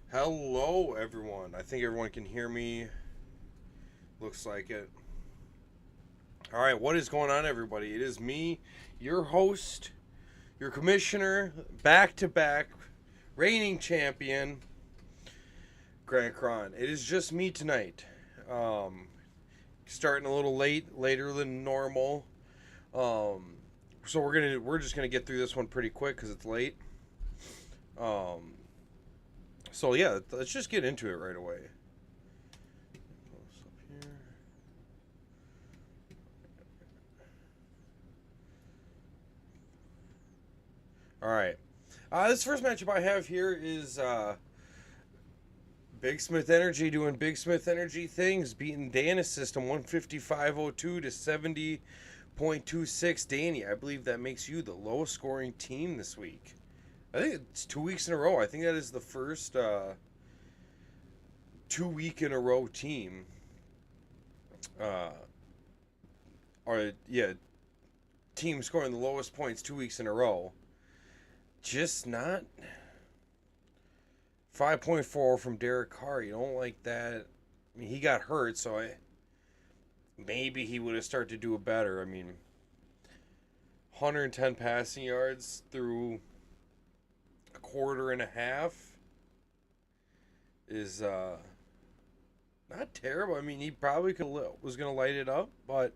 Hello, everyone. I think everyone can hear me. Looks like it. All right, what is going on, everybody? It is me, your host, your commissioner, back to back, reigning champion, Grant Cron. It is just me tonight. Um, Starting a little later than normal. Um, so we're just gonna get through this one pretty quick because it's late. Um, so yeah, let's just get into it right away. All right. This first matchup I have here is Big Smith Energy doing Big Smith Energy things, beating Dana's system 155.02 to 70.26. Danny, I believe that makes you the lowest scoring team this week. I think it's 2 weeks in a row. I think that is the first 2 week in a row team. Uh, or, yeah, team scoring the lowest points 2 weeks in a row. Just not 5.4 from Derek Carr. You don't like that. I mean, he got hurt, so maybe he would have started to do it better. I mean, 110 passing yards through a quarter and a half is not terrible. I mean, he probably was going to light it up, but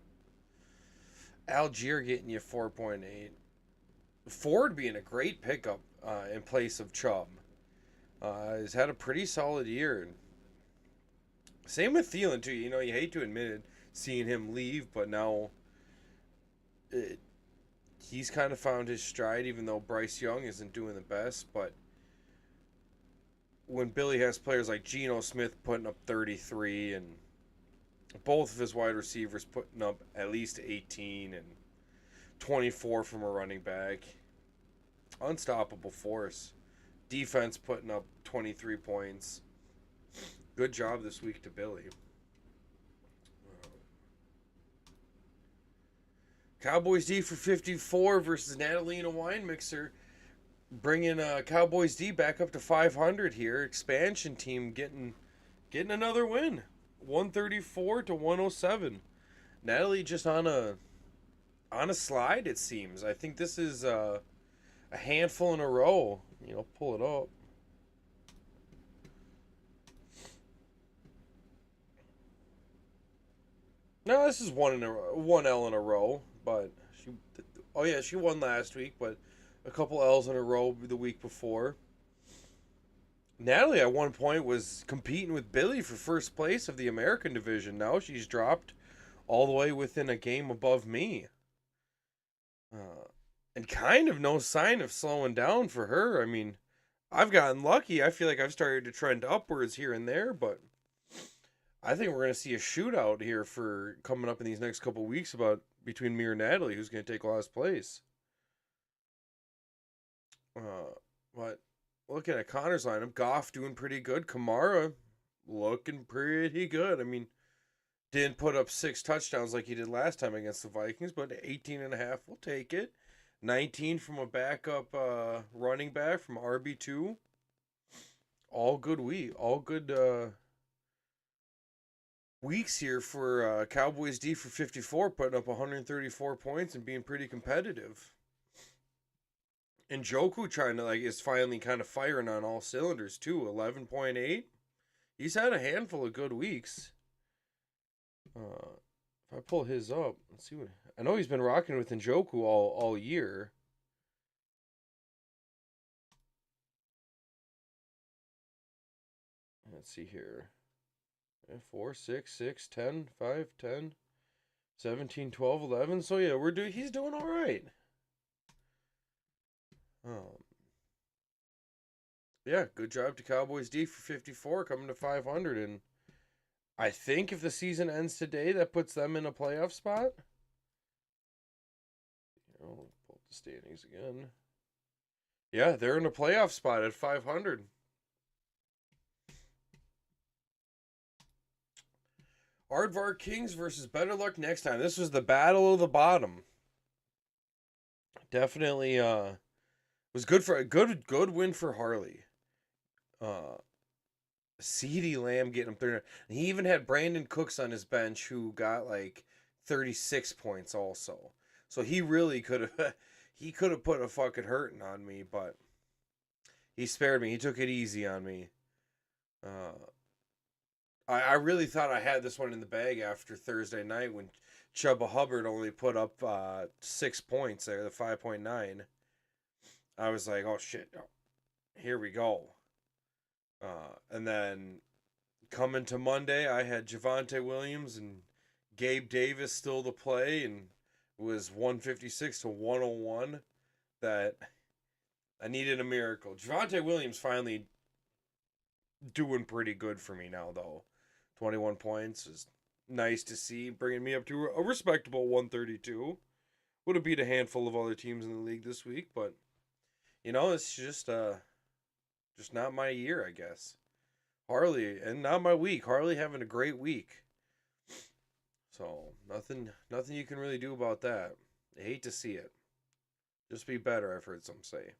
Algier getting you 4.8. Ford being a great pickup in place of Chubb. He's had a pretty solid year. Same with Thielen, too. You know, you hate to admit it, seeing him leave, but now it, he's kind of found his stride, even though Bryce Young isn't doing the best. But when Billy has players like Geno Smith putting up 33 and both of his wide receivers putting up at least 18 and 24 from a running back, unstoppable force. Defense putting up 23 points. Good job this week to Billy. Cowboys D for 54 versus Natalina Wine Mixer. Bringing Cowboys D back up to 500 here. Expansion team getting another win. 134 to 107. Natalie just on a slide, it seems. I think this is a handful in a row. You know, pull it up. No, this is one L in a row, but she won last week, but a couple L's in a row the week before. Natalie at one point was competing with Billy for first place of the American division. Now she's dropped all the way within a game above me. And kind of no sign of slowing down for her. I mean, I've gotten lucky. I feel like I've started to trend upwards here and there, but I think we're going to see a shootout here for coming up in these next couple weeks about between me or Natalie, who's going to take last place. But looking at Connor's lineup, Goff doing pretty good. Kamara looking pretty good. I mean, didn't put up 6 touchdowns like he did last time against the Vikings, but 18 and a half, we'll take it. 19 from a backup running back from RB2. All good weeks here for Cowboys D for 54, putting up 134 points and being pretty competitive. And Joku is finally kind of firing on all cylinders too. 11.8. He's had a handful of good weeks. If I pull his up, let's see what I know. He's been rocking with Njoku all year. Let's see here. 4, 6, 6, 10, 5, 10, 17, 12, 11. So yeah, he's doing all right. Yeah, good job to Cowboys D for 54, coming to 500, and I think if the season ends today, that puts them in a playoff spot. Pull up the standings again. Yeah, they're in a playoff spot at 500. Aardvark Kings versus Better Luck Next Time. This was the battle of the bottom. Definitely was good for a good win for Harley. CeeDee Lamb getting him 30. He even had Brandon Cooks on his bench who got like 36 points also. So he really could have he could have put a fucking hurting on me, but he spared me. He took it easy on me. I really thought I had this one in the bag after Thursday night when Chuba Hubbard only put up 6 points there, the 5.9. I was like, oh shit, here we go. And then coming to Monday, I had Javonte Williams and Gabe Davis still to play, and it was 156 to 101 that I needed a miracle. Javonte Williams finally doing pretty good for me now, though. 21 points is nice to see, bringing me up to a respectable 132. Would have beat a handful of other teams in the league this week, but it's just not my year, I guess. Harley, and not my week. Harley having a great week. So nothing you can really do about that. I hate to see it. Just be better, I've heard some say.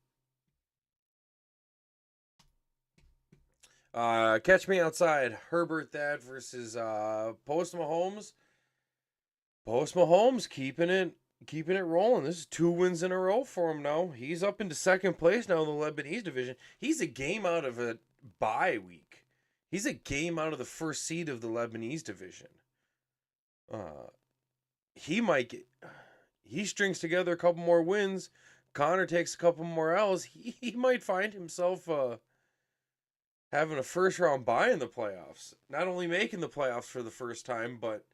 Catch me outside. Herbert that versus Post Mahomes. Post Mahomes keeping it rolling. This is 2 wins in a row for him now. He's up into second place now in the Lebanese division. He's a game out of a bye week. He's a game out of the first seed of the Lebanese division. He strings together a couple more wins. Connor takes a couple more L's. He might find himself having a first round bye in the playoffs. Not only making the playoffs for the first time, but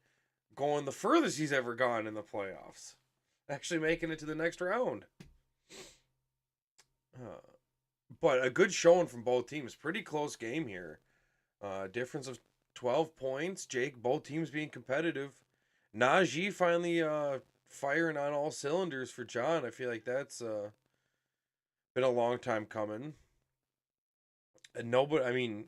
going the furthest he's ever gone in the playoffs. Actually making it to the next round. But a good showing from both teams. Pretty close game here. Difference of 12 points. Both teams being competitive. Najee finally firing on all cylinders for John. I feel like that's been a long time coming. And the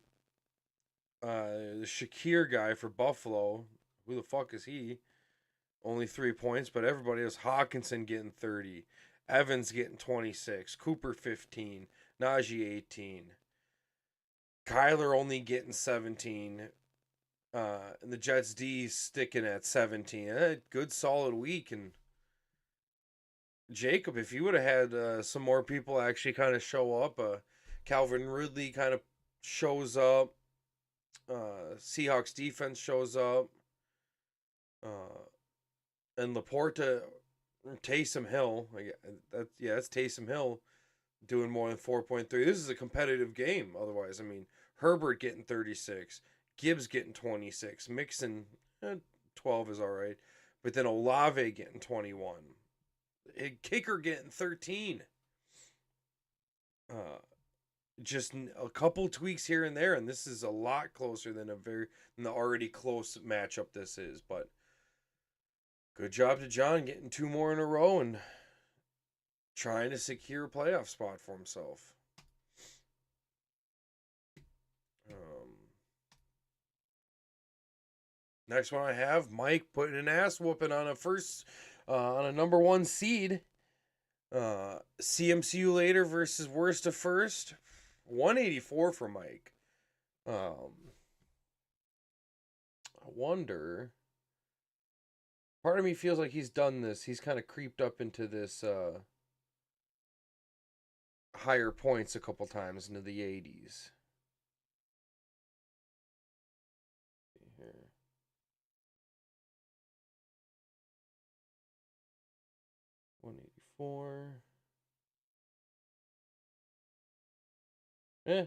Shakir guy for Buffalo, who the fuck is he? Only 3 points, but everybody else. Hawkinson getting 30. Evans getting 26. Cooper 15. Najee 18. Kyler only getting 17. And the Jets D sticking at 17. Good solid week. And Jacob, if you would have had some more people actually kind of show up, Calvin Ridley kind of shows up. Seahawks defense shows up. And Laporta, Taysom Hill. That's Taysom Hill doing more than 4.3. This is a competitive game. Otherwise, Herbert getting 36. Gibbs getting 26. Mixon, 12 is all right. But then Olave getting 21. Kicker getting 13. Just a couple tweaks here and there, and this is a lot closer than the already close matchup this is. But good job to John getting 2 more in a row and trying to secure a playoff spot for himself. Next one I have, Mike putting an ass whooping on a number 1 seed. CMCU later versus worst to first. 184 for Mike. I wonder. Part of me feels like he's done this. He's kind of creeped up into this higher points a couple times into the 80s. Here. $184.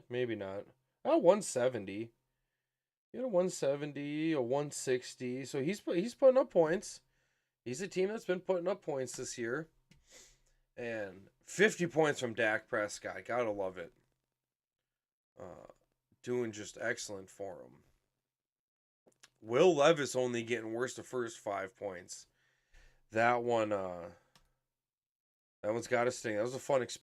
Maybe not. 170. You got a 170, a 160. So he's putting up points. He's a team that's been putting up points this year. And 50 points from Dak Prescott. Gotta love it. Doing just excellent for him. Will Levis only getting worse the first 5 points. That one's got to sting. That was a fun experience.